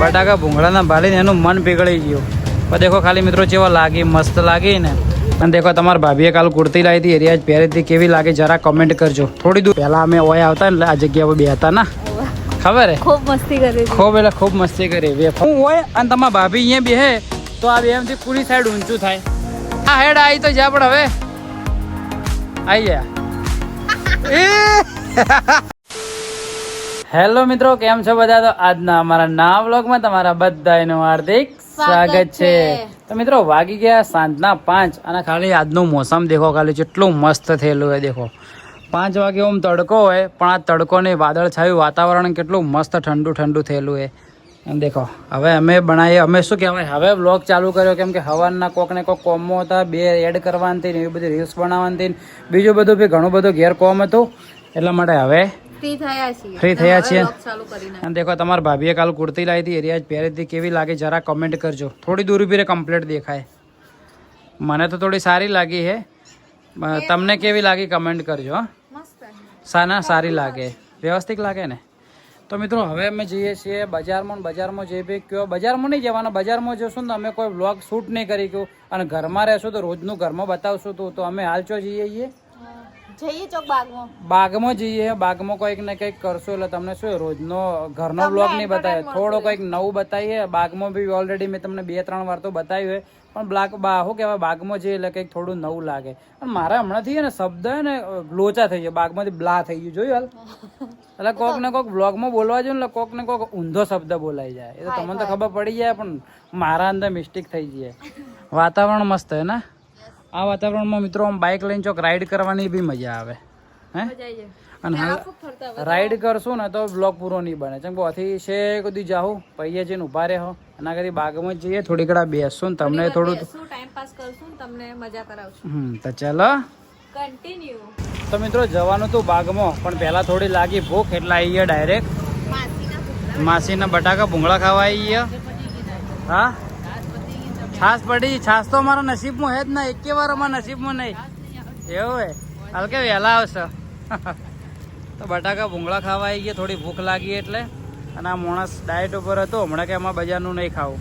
બટાકા ભૂંગળાના ભાલીને એનું મન પીગળી ગયું. પણ દેખો ખાલી મિત્રો જેવા લાગી, મસ્ત લાગી ને. અને દેખો તમારા ભાભીએ કાલ કુર્તી લાવી હતી, એરિયા પહેરી હતી, કેવી લાગે જરા કમેન્ટ કરજો. થોડી દૂર પહેલા અમે ઓય આવતા ને આ જગ્યા પર બે હતા ને, ખબર હે ખૂબ મસ્તી કરી, ખૂબ મસ્તી કરી. હું હોય અને તમારા ભાભી અહીંયા બેહે તો આ બે એમથી પૂરી સાઈડ ઊંચું થાય. આ હેડ આવી તો જા, પણ હવે આવી ગયા. હેલો મિત્રો, કેમ છો બધા? તો આજના અમારા નવા વ્લોગમાં તમારા બધાનું હાર્દિક સ્વાગત છે. તો મિત્રો વાગી ગયા સાંજના 5 અને ખાલી આજનું મોસમ દેખો, ખાલી કેટલું મસ્ત થયેલું હોય. દેખો 5 વાગે ઓમ તડકો હોય, પણ આ તડકો નહીં, વાદળ છાયું વાતાવરણ કેટલું મસ્ત ઠંડુ ઠંડુ થયેલું હોય. એમ દેખો હવે અમે બનાવીએ, અમે શું કહેવાય, હવે વ્લોગ ચાલુ કર્યો કેમ કે હવારના કોક ને કોક કોમો હતા, 2 એડ કરવાની હતી ને એવી બધી રીલ્સ બનાવવાની હતી, બીજું બધું બી ઘણું બધું ઘેર કોમ હતું. એટલા માટે હવે ફ્રી થયા છીએ. અને દેખો તમારા ભાભીએ કાલ કુર્તી લાવી હતી, એરિયા પહેરી હતી, કેવી લાગે જરા કમેન્ટ કરજો. થોડી દૂર ઉભી કમ્પ્લીટ દેખાય. મને તો થોડી સારી લાગી છે, તમને કેવી લાગી કમેન્ટ કરજો. સાના સારી લાગે, વ્યવસ્થિત લાગે ને? તો મિત્રો હવે અમે જઈએ છીએ બજારમાં. બજારમાં જઈ ભાઈ કયો, બજારમાં નહીં જવાના, બજારમાં જશું ને અમે કોઈ વ્લોગ શૂટ નહીં કરી ગયું, અને ઘરમાં રહેશું તો રોજનું ઘરમાં બતાવશું. તો અમે હાલ ચો જઈએ બાગમાં જઈએ. બાગમાં કોઈક ને કંઈક કરશું એટલે તમને શું રોજનો ઘરનો બ્લોગ નહીં બતાવે, થોડો કંઈક નવું બતાવીએ. બાગમાં બી ઓલરેડી મેં તમને 2-3 વાર તો બતાવ્યું હોય, પણ શું કહેવાય, બાગમાં જઈએ એટલે કંઈક થોડું નવું લાગે. પણ મારા હમણાંથી ને શબ્દ ને લોચા થઈ ગયા, બાગમાંથી બ્લા થઈ ગયું, જોયું હાલ. એટલે કોક ને કોક બ્લોગમાં બોલવા જોઈએ ને કોક ને કોક ઊંધો શબ્દ બોલાઈ જાય, એ તો તમને તો ખબર પડી જાય, પણ મારા અંદર મિસ્ટેક થઈ જાય. વાતાવરણ મસ્ત હે ને? આ વાતાવરણમાં મિત્રો આમ બાઇક લઈને ચોક રાઈડ કરવાની બી મજા આવે હે. અને રાઈડ કરશું ને તો બ્લોગ પૂરો નહીં બને, કેમ કે અથી છે કદી જાઉં પૈયે જઈને ઉભા રહો, એના કદી બાગમાં જઈએ, થોડી ઘણા બેસશું ને તમને થોડું ટાઈમ પાસ કરશું, તમને મજા કરાવશું. તો ચાલો કન્ટિન્યુ. તો મિત્રો જવાનું હતું બાગમાં, પણ પહેલા થોડી લાગી ભૂખ એટલે આવી ગયા ડાયરેક્ટ માસીના બટાકા ભૂંગળા ખાવા આવી ગયા. હા છાસ પડી, છાસ તો અમારા નસીબમાં હે જ ના, એકે વાર અમારા નસીબમાં નહીં. એવું હે હાલ કે વહેલા આવશે. તો બટાકા ભૂંગળા ખાવા આવી ગયા, થોડી ભૂખ લાગી એટલે. અને આ માણસ ડાયટ ઉપર હતો, હમણાં કે એમાં બજારનું નહીં ખાવું.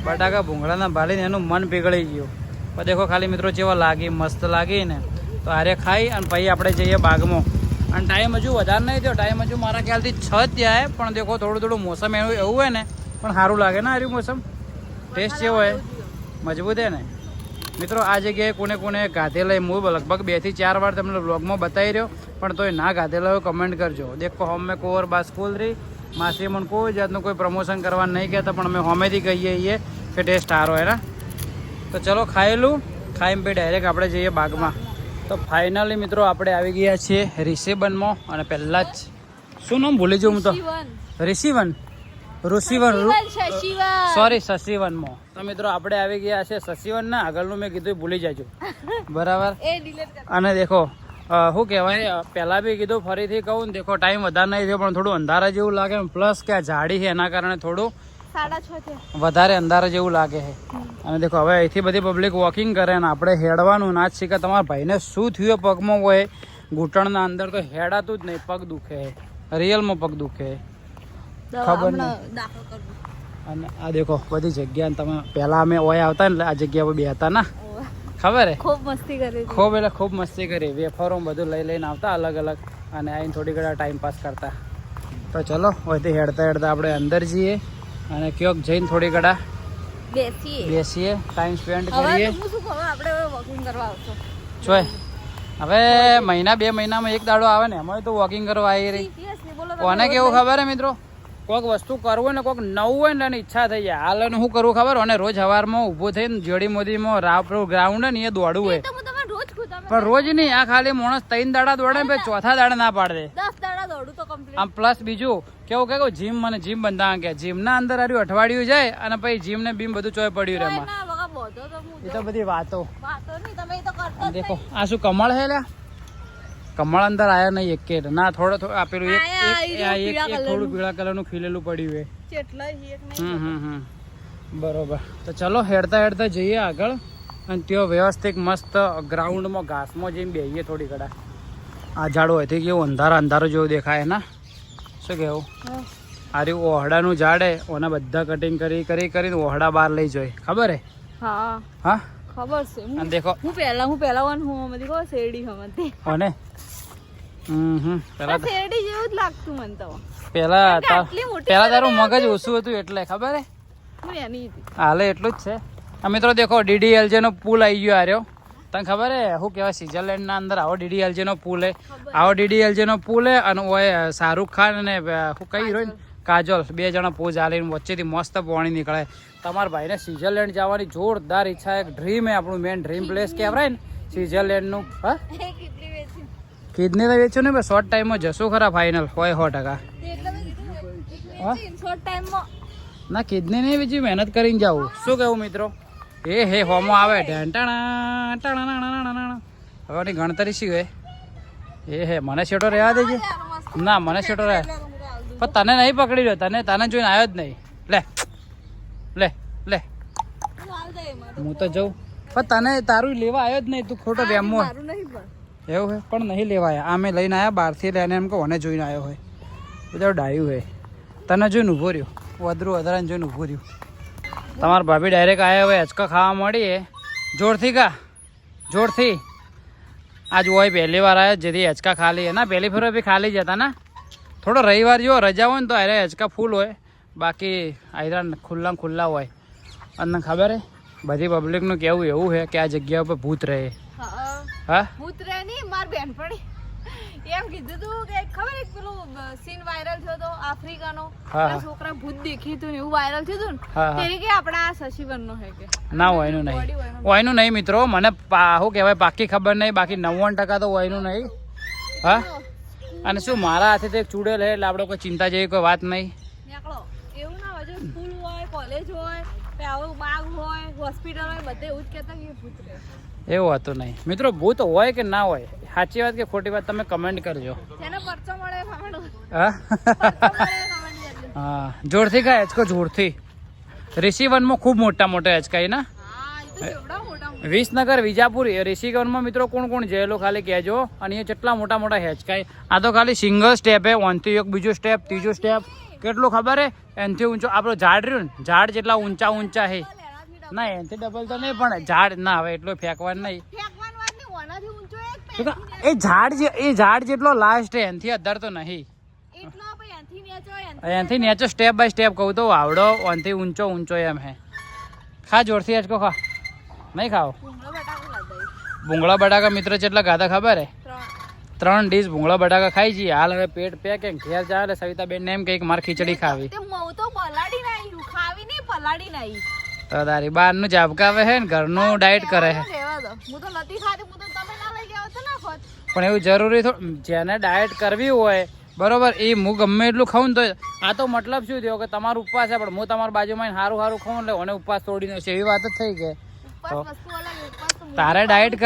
બટાકા ભૂંગળાના ભાલીને એનું મન પીગળી ગયું. પણ દેખો ખાલી મિત્રો જેવા લાગી, મસ્ત લાગી ને. તો આરે ખાઈ અને પછી આપણે જઈએ બાગમાં. અને ટાઈમ હજુ વધારે નહીં થયો, ટાઈમ હજુ મારા ખ્યાલથી 6 થયા. પણ દેખો થોડું થોડું મોસમ એવું હોય ને, પણ સારું લાગે ને આર્યું મોસમ. ટેસ્ટ જેવો હોય, મજબૂત હે ને મિત્રો. આ જગ્યાએ કોને કોને ગાધેલા હું લગભગ 2 થી 4 વાર તમને વ્લોગમાં બતાવી રહ્યો, પણ તોય ના ગાધેલા હોય કમેન્ટ કરજો. દેખો હમે કોવર બાસ સ્કૂલ રહી માસી મને કોઈ જાતનું કોઈ પ્રમોશન કરવા નહીં કહેતા, પણ અમે હોમેથી કહીએ છીએ કે ટેસ્ટ સારો હે ને. તો ચલો ખાયેલું, ખાઈને પછી ડાયરેક્ટ આપણે જઈએ બાગમાં. તો ફાઇનલી મિત્રો આપણે આવી ગયા છીએ રિસીવનમાં. અને પહેલાં જ શું નામ ભૂલી જાઉં હું તો, ઋષિવન સોરી શશિવનમાં. તો મિત્રો આપણે આવી ગયા છે શશિવન ના, આગળનું મેં કીધું ભૂલી જાજો બરાબર. અને દેખો શું કહેવાય, પહેલાં બી કીધું ફરીથી કહું ને, દેખો ટાઈમ વધારે નહીં થયો, પણ થોડું અંધારા જેવું લાગે, પ્લસ કે આ ઝાડી છે એના કારણે થોડું વધારે અંધારા જેવું લાગે છે. અને દેખો હવે અહીંથી બધી પબ્લિક વોકિંગ કરે ને આપણે હેડવાનું ના જ શીખે. તમારા ભાઈને શું થયું પગમાં હોય, ઘૂંટણના અંદર તો હેડાતું જ નહીં, પગ દુખે, રિયલમાં પગ દુખે, ખબર નહીં. અને આ દેખો બધી જગ્યા, તમે પહેલા અમે ઓય આવતા ને આ જગ્યા પર બે હતા ને, ખબર હે ખૂબ મસ્તી કરી, ખૂબ મસ્તી કરી. વેફરો બધું લઈ લઈને આવતા અલગ અલગ, અને આવીને થોડી ઘણા ટાઈમ પાસ કરતા. તો ચલો અહીંથી હેડતા હેડતા આપણે અંદર જઈએ અને ક્યોક જઈને થોડી ઘડા બેસીએ, ટાઈમ સ્પેન્ડ કરીએ. ચોય હવે 1-2 મહિનામાં એક દાડો આવે ને, એમાં તો વોકિંગ કરવા આવી રહી. કોને કેવું ખબર હે મિત્રો, કોઈક વસ્તુ કરવું ને કોઈક નવું હોય ને એની ઈચ્છા થઈ જાય. હાલ શું કરવું ખબર, અને રોજ સવારમાં ઊભો થઈને જોડી મોદીમાં ગ્રાઉન્ડ ને એ દોડવું હોય, પણ રોજ નહીં. આ ખાલી માણસ 3 દાડા દોડે ને 4થા દાડા ના પાડે. આમ પ્લસ બીજું કેવું કે જીમ, મને જીમ બંધા કે જીમ ના અંદર આવ્યું અઠવાડિયું જાય અને પછી જીમ ને બીમ બધું ચોય પડ્યું રહે એમાં. એ તો બધી વાતો. દેખો આ શું કમળ હે લ્યા, કમળ અંદર આયા નહીં એક કે ના, થોડો આપેલું એક થોડું પીળા કલરનું ખીલેલું પડ્યું છે. બરોબર. તો ચલો હેડતા હેડતા જઈએ આગળ, અને ત્યાં વ્યવસ્થિત મસ્ત ગ્રાઉન્ડમાં ઘાસમાં જઈને બેસીએ થોડી ઘડા. આ ઝાડ હોયથી કેવું અંધારા જેવું દેખાય ને, શું કહેવું? આરે ઓહડાનું ઝાડ હે ઓના બધા કટિંગ કરીને ઓહડા બહાર લઈ જાય ખબર હે હા હા ખબર છે અને દેખો હું પહેલા વન હું મધી કો શેરડી હમતી ઓને પેલા શેરડી જેવું જ લાગતું મને તો પેલા તારું મગજ ઓછું હતું એટલે ખબર હે હું એની હાલે એટલું જ છે આ મિત્રો દેખો DDLJ નો પુલ આવી ગયો આર્યો તને ખબર હે શું કહેવાય સ્વિટરલેન્ડ ના અંદર આવો DDLJ નો પુલ હે આવો DDLJ નો પુલ હે અને ઓય શાહરુખ ખાન અને શું કઈ હિરોઈન કાજોલ 2 જણા પોઝ આલીને વચ્ચેથી મસ્ત પાણી નીકળે તમારા ભાઈને સ્વિટરલેન્ડ જવાની જોરદાર ઈચ્છા એક ડ્રીમ હે આપણું મેન ડ્રીમ પ્લેસ કહેવાય ને સ્વિટરલેન્ડ નું હા કિડની તો વેચ્યું ને શોર્ટ ટાઈમમાં જશું ખરા ફાઇનલ હોય 100% ના કિડની નહીં વેચી મહેનત કરીને જાવું શું કેવું મિત્રો હે હોમો આવે હવેની ગણતરી શું હે મને છેટો રહેવા દેજે ના મને છેટો રહે પણ તને નહીં પકડી રહ્યો તને જોઈને આવ્યો જ નહીં લે લે લે હું તો જઉં પણ તને તારું લેવા આવ્યો જ નહીં તું ખોટો વેમો એવું હે પણ નહીં લેવા આવ્યા આ મેં લઈને આવ્યા બહારથી લઈને એમ કહો મને જોઈને આવ્યો હોય બધા ડાયું હે તને જોઈને ઊભો રહ્યો વધારાને જોઈને ઊભો રહ્યું તમારા ભાભી ડાયરેક્ટ આવ્યા હોય હેચકા ખાવા મળી જોરથી જોરથી આજ હોય પહેલી વાર આવ્યા જેથી હેચકા ખાલી ના પહેલી ફેર બી ખાલી જતા ના થોડો રવિવાર જેવો રજા હોય ને તો અરે હેચકા ફૂલ હોય બાકી આયરા ખુલ્લા હોય અને ખબર હે બધી પબ્લિકનું કેવું એવું છે કે આ જગ્યા ઉપર ભૂત રહે હા ભૂત રહે નહીં માર બેનપણી એમ કીધું તું કે ખબર એક પેલું સીન વાયરલ થયો તો આફ્રિકાનો છોકરા ભૂત દેખ્યું હતું ને એવું વાયરલ થયું હતું ને તેની કે આપણા શશીવરનો હે કે ના હોયનું નહીં મિત્રો મને શું કહેવાય પાકી ખબર નહીં બાકી 99% તો હોયનું નહીં હા અને શું મારા હાથે તો એક ચૂડેલ હે એટલે આપણે કોઈ ચિંતા જેવી કોઈ વાત નહીં એવું ના હોય સ્કૂલ હોય કોલેજ હોય બાગ હોય હોસ્પિટલ હોય બધે એવું જ કહેતા કે ભૂત રહે એવું હતું નહીં મિત્રો ભૂત હોય કે ના હોય સાચી વાત કે ખોટી વાત તમે કમેન્ટ કરજો હા જોરથી ખાય હેચકો જોરથી ઋષિવનમાં ખૂબ મોટા હેચકાઈ ના વિસનગર વિજાપુર ઋષિવનમાં મિત્રો કોણ જયેલો ખાલી કહેજો અને એ કેટલા મોટા હેચકાઈ આ તો ખાલી સિંગલ સ્ટેપ હે ઓનથી એક બીજો સ્ટેપ ત્રીજો સ્ટેપ કેટલું ખબર હે એનથી ઊંચો આપણો ઝાડ રહ્યું ને ઝાડ જેટલા ઊંચા હે ના એનથી ડબલ તો નહીં પણ ઝાડ ના હવે એટલું ફેંકવાનું નહીં એ ઝાડ જેટલો લાસ્ટ હે એનથી અધર તો નહીં એનથી નેચો સ્ટેપ બાય સ્ટેપ કહું તો આવડો ઓનથી ઊંચો એમ હે ખા જોરથી હેચકો ખા નહીં ખાઓ ભૂંગળા બટાકા મિત્ર જેટલા ગાધા ખબર હે 3 ડીશ ભૂંગળા બટાકા ખાઈ જઈએ હાલ હવે પેટ પેક ઘેર જાય સવિતાબેન ને એમ કે મારે ખીચડી ખાવી તો તારી બહાર નું જાબકાવે હે ને ઘરનું ડાયટ કરે હે પણ એવું જરૂરી જેને ડાયટ કરવી હોય બરોબર એ હું ગમે એટલું ખાઉં તો આ તો મતલબ શું થયો કે તમારો ઉપવાસ છે પણ હું તમારી બાજુમાં સારું ખાઉં એટલે મને ઉપવાસ તોડી નાખશે એવી વાત જ થઈ કે તારે ડાયટ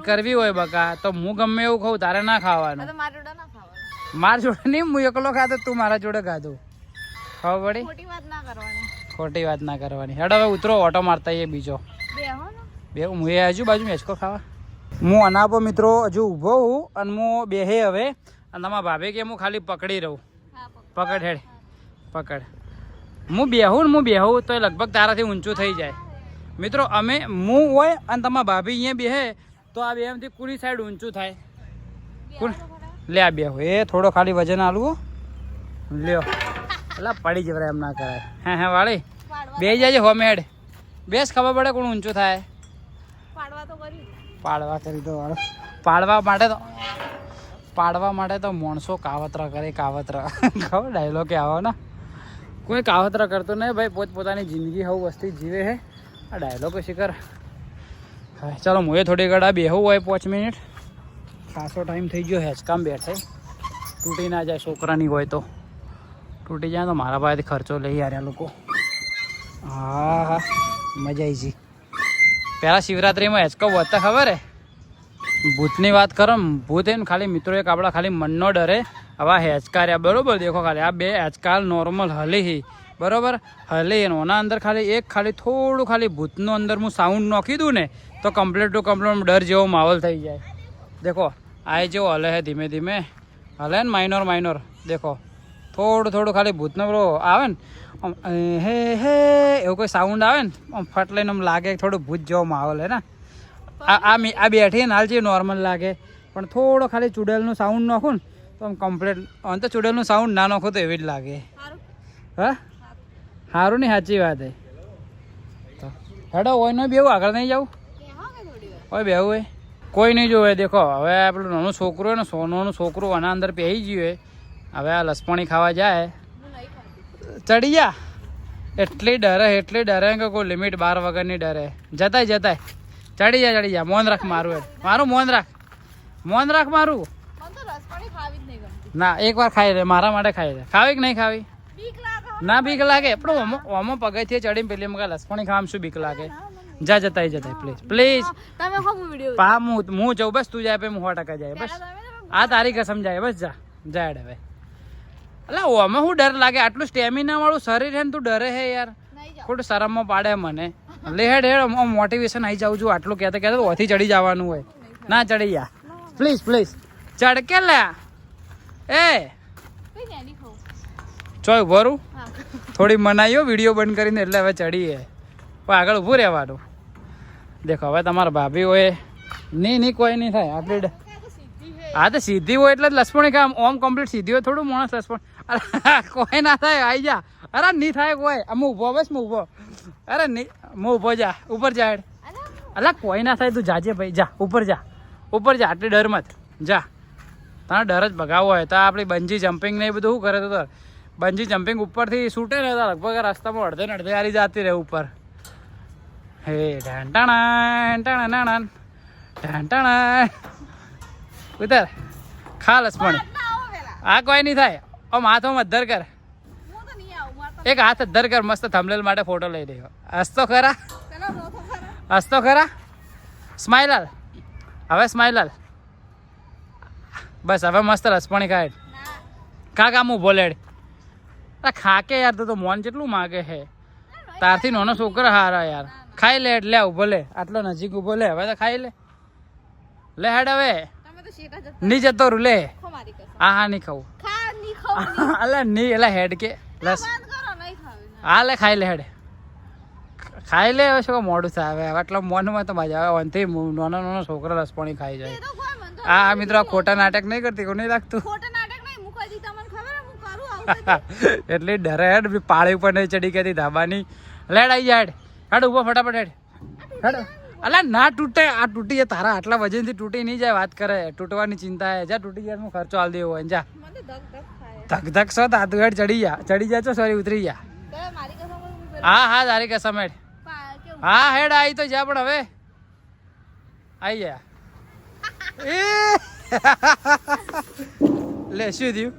કરવી હોય બકા તો હું ગમે એવું ખાઉં તારે ના ખાવાનું મારા જોડે નહીં હું એકલો ખાતો તું મારા જોડે ખાધું ખબર પડી ખોટી વાત ના કરવાની હેડ હવે ઉતરો ઓટો મારતા એ બીજો બે હું એ બાજુ મેચકો ખાવા હું અનાપો મિત્રો હજુ ઊભો હું અને હું બેહે હવે અને તમારા ભાભી કે હું ખાલી પકડી રહું પકડ હું બેહું તો એ લગભગ તારાથી ઊંચું થઈ જાય મિત્રો હું હોય અને તમારા ભાભી અહીંયા બેહે તો આ બેમથી કુલી સાઈડ ઊંચું થાય લે આ બેહું એ થોડો ખાલી વજન આલવું લ્યો એટલે પડી જવાય એમ ના કરાય હે વાળી બે જાય હોમ હેડ બેસ ખબર પડે કોણ ઊંચું થાય પાડવા માટે તો માણસો કાવતરા કરે ખબર ડાયલોગ કે આવો ને કોઈ કાવતરા કરતો નહીં ભાઈ પોતપોતાની જિંદગી હવું વસ્તી જીવે છે આ ડાયલોગ શિખર હા ચાલો હું થોડી ઘડા બેહવું હોય 5 મિનિટ ખાસો ટાઈમ થઈ ગયો હેચકામ બેઠે તૂટી ના જાય છોકરાની હોય તો તૂટી જાય તો મારા પાસેથી ખર્ચો લઈ આવ્યા લોકો હા મજા આવી ગઈ પહેલાં શિવરાત્રિમાં હેચકો વધતા ખબર હે ભૂતની વાત કરો ને ભૂત એને ખાલી મિત્રો એક આપણા ખાલી મનનો ડરે હવે હેચકા રહ્યા બરોબર દેખો ખાલી આ બે હેચકાલ નોર્મલ હલી બરોબર હલી એના અંદર ખાલી થોડું ખાલી ભૂતનું અંદર હું સાઉન્ડ નાખી દઉં ને તો કમ્પ્લીટ ટુ કમ્પ્લીટ ડર જેવો માહોલ થઈ જાય દેખો આ જેવો હલે હે ધીમે ધીમે હલે ને માઇનોર દેખો થોડું થોડું ખાલી ભૂતનો પેલો આવે ને આમ હે હે એવું કોઈ સાઉન્ડ આવે ને આમ ફટ લઈને આમ લાગે થોડું ભૂત જેવો માહોલ હે ને આ બેઠી ને હાલ જે નોર્મલ લાગે પણ થોડો ખાલી ચુડેલનું સાઉન્ડ નાખું ને તો આમ કમ્પ્લીટ આમ તો ચુડેલનું સાઉન્ડ ના નાખો તો એવી જ લાગે હા સારું નહીં સાચી વાત હે તો હેડો હોય નો બેવું આગળ નહીં જાઉં હોય બેવું હોય કોઈ નહીં જોવે દેખો હવે પેલું નાનું છોકરું હોય ને સોનાનું છોકરું આના અંદર પહેરી ગયું હોય હવે આ લસપણી ખાવા જાય ચડી જા એટલી ડરે કે કોઈ લિમિટ 12 વગરની ડરે જતાય ચડી જા મોન રાખ મારું મોન રાખ મારું ના એકવાર ખાઈ લે મારા માટે ખાઈ લે ખાવી કે નહીં ખાવી ના બીક લાગે પણ ઓમો પગથિયે ચડીને પેલી મગા લસપણી ખાવા શું બીક લાગે જા જતાય પ્લીઝ પા હું જાઉં બસ તું જાય પછી હું 100% જાય બસ આ તારી કસમ જાય બસ જા હવે એટલે ઓમાં હું ડર લાગે આટલું સ્ટેમિના વાળું શરીર છે ને તું ડરે હે યાર ખોટું શરમમાં પાડે મને હેડ મોટિવેશન આવી જાઉં છું આટલું કહેતા ઓથી ચડી જવાનું હોય ના ચડી જા પ્લીઝ ચડ કે લે એ ચોય ભરું થોડી મનાઈઓ વિડીયો બંધ કરીને એટલે હવે ચડીએ પણ આગળ ઊભું રહેવાનું દેખો હવે તમારા ભાભી હોય નહીં કોઈ નહીં થાય આટલી હા તો સીધી હોય એટલે લસપણી કામ ઓમ કમ્પ્લીટ સીધી હોય થોડું માણસ લસપણ કોઈ ના થાય આવી જા અરે નહીં થાય કોઈ હું ઊભો બસ હું ઊભો અરે નહીં હું ઊભો જા ઉપર જા અલા કોઈ ના થાય તું જાજે ભાઈ જા ઉપર જા આટલી ડર મત જા તારે ડર જ ભગાવો હોય તો આપણી બંજી જમ્પિંગ ને એ બધું શું કરે તો બંજી જમ્પિંગ ઉપરથી છૂટે ને તો લગભગ રસ્તામાં અડધે હારી જતી રહે ઉપર હે ઢાંટાણા ઉતર ખા લસપણી આ કોઈ નહીં થાય આમ હાથોમાં અધ્ધર કર એક હાથ અધ્ધર કર મસ્ત થંબનેલ માટે ફોટો લઈ લેવો હસતો ખરા સ્માઈલાલ હવે સ્માઈલાલ બસ હવે મસ્ત લસપણી ખાય કામ હું બોલેડ ખાકે યાર તો મોન જેટલું માગે હે તારથી નાનો છોકરો હારા યાર ખાઈ લે એટલે ઉભો લે આટલો નજીક ઉભો લે હવે તો ખાઈ લે હેડ હવે નહીં જતો રૂ લે હા નહીં ખાવું અલા નહીં એલા હેડ કે લસ હા લે ખાઈ લે હેડ ખાઈ લે હવે શું મોડું થાય હવે આટલા મોનમાં તો મજા આવે અંતે નાનો છોકરો લસપણી ખાઈ જાય હા મિત્રો ખોટા નાટક નહીં કરતી કોઈ નહીં લાગતું એટલે ડરે હેડ પાળી ઉપર નહીં ચડી ગઈ ધાબાની લેડ આવી જાય હેડ ઉભો ફટાફટ હેડ અલા ના તૂટે આ તૂટી જાય તારા આટલા વજનથી તૂટી નહીં જાય વાત કરે તૂટવાની ચિંતા હે જા તૂટી જાય ખર્ચો હાલ દેવો હોય જા ધક સો તા તું હેડ ચડી જા છો સોરી ઉતરી જા હા તારી કસમ હેડ હા હેડ આવી તો જા પણ હવે આવી જા લે શું થયું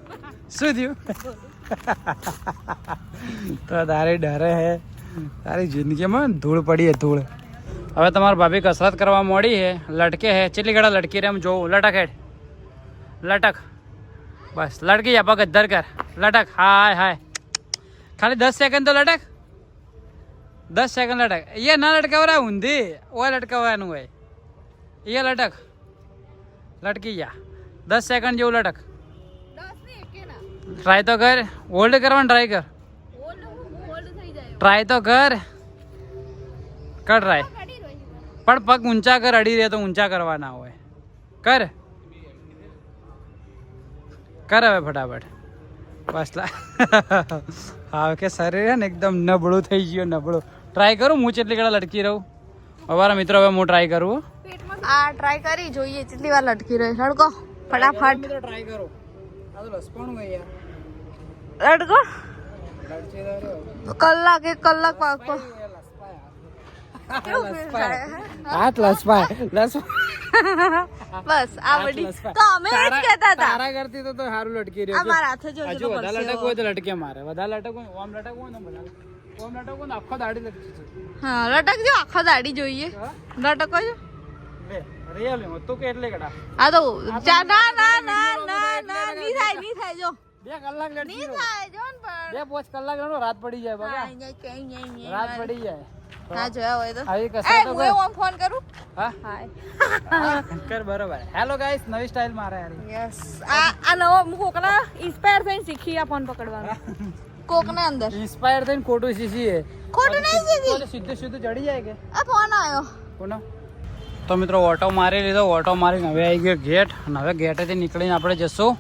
તો તારી ડરે હે તારી જિંદગીમાં ધૂળ પડી હે ધૂળ હવે તમારા ભાભી કસરત કરવા મોડી હે લટકે હે ચેટલી ઘડા લટકી રે એમ જોઉં લટક હેડ લટક બસ લટકી જા પગ અધ્ધર કર લટક હાય ખાલી 10 સેકન્ડ તો લટક 10 સેકન્ડ લટક એ ના લટકાવરા ઊંધી ઓય લટકાવવાનું હોય એ લટકી જા 10 સેકન્ડ જેવું લટક ટ્રાય તો કર હોલ્ડ કરવાનું ટ્રાય તો કર ટ્રાય પણ પગ ઊંચા કર અડી રહે તો ઊંચા કરવાના હોય કર હવે ફટાફટ બસ હા કે શરીર ને એકદમ નબળું થઈ ગયું નબળું ટ્રાય કરું હું કેટલી ઘડા લટકી રહું અમારા મિત્રો હવે હું ટ્રાય કરું ટ્રાય કરી જોઈએ કેટલી વાર લટકી રહે લડકો ફટાફટ ટ્રાય કરો આ તો લસપણું હોય યાર લડકો કલાક પાકો હાથ લસપાય બસ આ બડી તો અમે જ કહેતા હતા તારા કરતી તો સારું લટકી રહ્યો અમારા હાથે જો હજુ વધારે લટક હોય તો લટકે મારે વધારે લટક હોય ઓમ લટક હોય ને આખો દાડી લટકી છે હા લટક જો આખો દાડી જોઈએ લટકો જો રિયલ તું કે એટલે કડા આ તો ના ની થાય જો 2 કલાક લટકી ની થાય જો ને પણ 2-5 કલાક લડો રાત પડી જાય બગા રાત પડી જાય હા જોયા હોય તો આવી કસરત તો હું ફોન કરું હા હાય કર બરોબર. હેલો ગાઈસ, નવી સ્ટાઇલ મારે યાર. યસ આ નવો કોકના ઇન્સ્પાયર થઈને શીખી આ ફોન પકડવાનું કોકને અંદર ઇન્સ્પાયર થઈને ખોટું શીશીએ. ખોટું નહીં શીખી સીધું સીધું ચડી જાય કે આ ફોન આવ્યો કોનો. તો મિત્રો ઓટો મારી લીધો. ઓટો મારીને હવે આવી ગયો ગેટ. અને હવે ગેટેથી નીકળીને આપણે જશું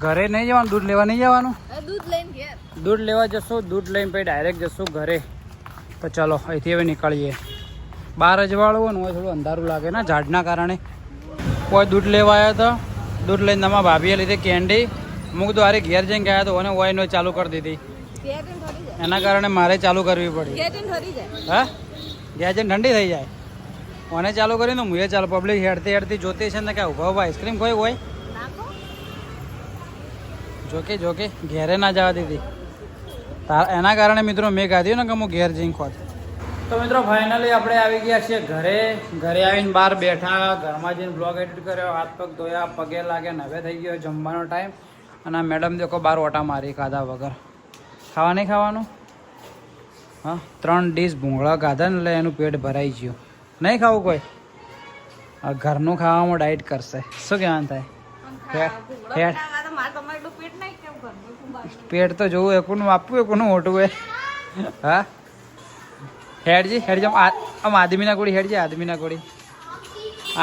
ઘરે. નહીં જવાનું, દૂધ લેવા નહીં જવાનું. દૂધ લઈને ઘેર દૂધ લેવા જશું. દૂધ લઈને પછી ડાયરેક્ટ જશું ઘરે. તો ચલો અહીંથી હવે નીકળીએ. બહાર અજવાળું હોય ને હોય થોડું અંધારું લાગે ને ઝાડના કારણે. કોઈ દૂધ લેવા આવ્યા હતા. દૂધ લઈને તમારા ભાભીએ લીધી કેન્ડી. મૂક તો અરે ઘેર જઈને ગયા તો અને ઓય નો ચાલુ કરી દીધી. એના કારણે મારે ચાલુ કરવી પડી. હા ઘેર જઈને ઠંડી થઈ જાય. ઓને ચાલુ કરી ને મુએ ચાલુ. પબ્લિક હેડતી હેડતી જોતી છે ને કે ઉભા ઉભા આઈસ્ક્રીમ કોઈ હોય. જોકે ઘેરે ના જવા દીધી. એના કારણે મિત્રો મેં ગાધ્યું ને કે હું ઘેર જઈને ખોત. તો મિત્રો ફાઇનલી આપણે આવી ગયા છીએ ઘરે. ઘરે આવીને બહાર બેઠા. ઘરમાં જઈને બ્લોગ એડિટ કર્યો. હાથ પગ ધોયા, પગે લાગે ને હવે થઈ ગયો જમવાનો ટાઈમ. અને આ મેડમ દેખો બહાર ઓટા મારી ખાધા વગર. ખાવા નહીં ખાવાનું? હા 3 ડીશ ભૂંગળા ખાધા ને એટલે એનું પેટ ભરાઈ ગયું. નહીં ખાવું કોઈ? ઘરનું ખાવામાં ડાયટ કરશે. શું કહેવાનું થાય? પેટ તો જોવું એ કોનું આપવું એ કોનું મોટું હોય. હા હેડજી આમ આદમીના ગોળી હેડજી.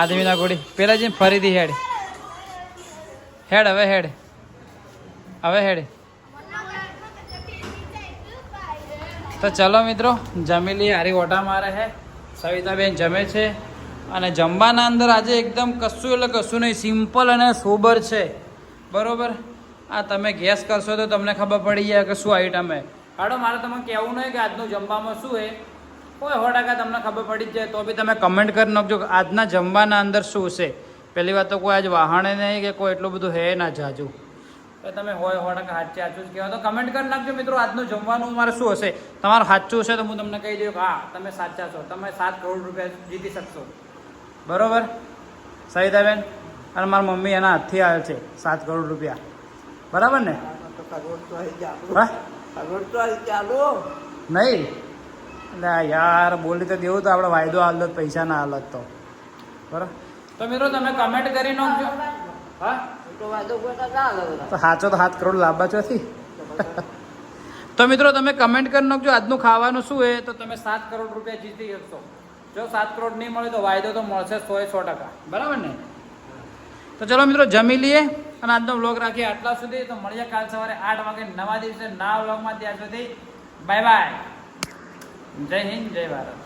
આદમીના ગોળી પેલા જઈને ફરીથી હેડ. હવે હેડ. તો ચલો મિત્રો જમી લઈએ. હારી ઓટા મારે છે. સવિતાબેન જમે છે. અને જમવાના અંદર આજે એકદમ કશું એટલે કશું નહીં, સિમ્પલ અને સોબર છે. બરોબર. આ તમે ગેસ કરશો તો તમને ખબર પડી જાય કે શું આઈટમ છે. હાડો મારે તમને કહેવું નહીં કે આજનું જમવામાં શું છે. કોઈ 100% તમને ખબર પડી જ જાય. તો બી તમે કમેન્ટ કરી નાખજો કે આજના જમવાના અંદર શું છે. પહેલી વાત તો કોઈ આજ વાહણે નહીં કે કોઈ એટલું બધું હે ના જાજુ. તો તમે હોય 100% સાચું જ કહેવાય તો કમેન્ટ કરી નાખજો મિત્રો. આજનું જમવાનું મારે શું હશે. તમારું સાચું હશે તો હું તમને કહી દઉં કે હા તમે સાચા છો. તમે 7 કરોડ રૂપિયા જીતી શકશો. બરોબર સવિતાબેન. અને મારી મમ્મી એના હાથથી આવે છે 7 કરોડ રૂપિયા. બરાબર ને? નહીં એટલે યાર બોલી તો દેવું તો આપણે વાયદો હાલત પૈસા ના હાલત તો બરાબર. તો મિત્રો તમે કમેન્ટ કરી નાખજો. હા તો સાચો તો 7 કરોડ લાવવા ચોથી. તો મિત્રો તમે કમેન્ટ કરી નાખજો આજનું ખાવાનું શું છે. તો તમે 7 કરોડ રૂપિયા જીતી શકશો. જો 7 કરોડ નહીં મળે તો વાયદો તો મળશે 100%. બરાબર ને? તો ચલો મિત્રો જમી લઈએ અને આજનો વ્લોગ રાખીએ આટલા સુધી. તો મળીએ કાલ સવારે 8 વાગે નવા દિવસે નવા વ્લોગમાં. ત્યાં સુધી બાય બાય. જય હિન્દ, જય ભારત.